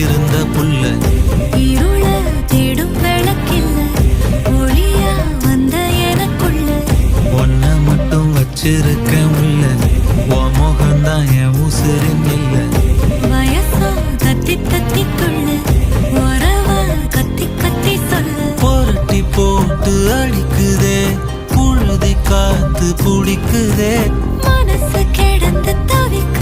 இருந்த புள்ள இருள தேடும் விளக்கில்ல ஒளியா வந்த எனக்குள்ள ஒன்ன மட்டும் வச்சிருக்க முல்ல உன் முகம்தான் என் உசுரின் இல்ல வயசோ தத்தி தத்திக்குள்ள உறவா கத்தி கத்தி சொல்ல புரட்டி போட்டு அடிக்குதே புழுதி காத்து புடிக்குதே மனசு கிடந்து தவிக்க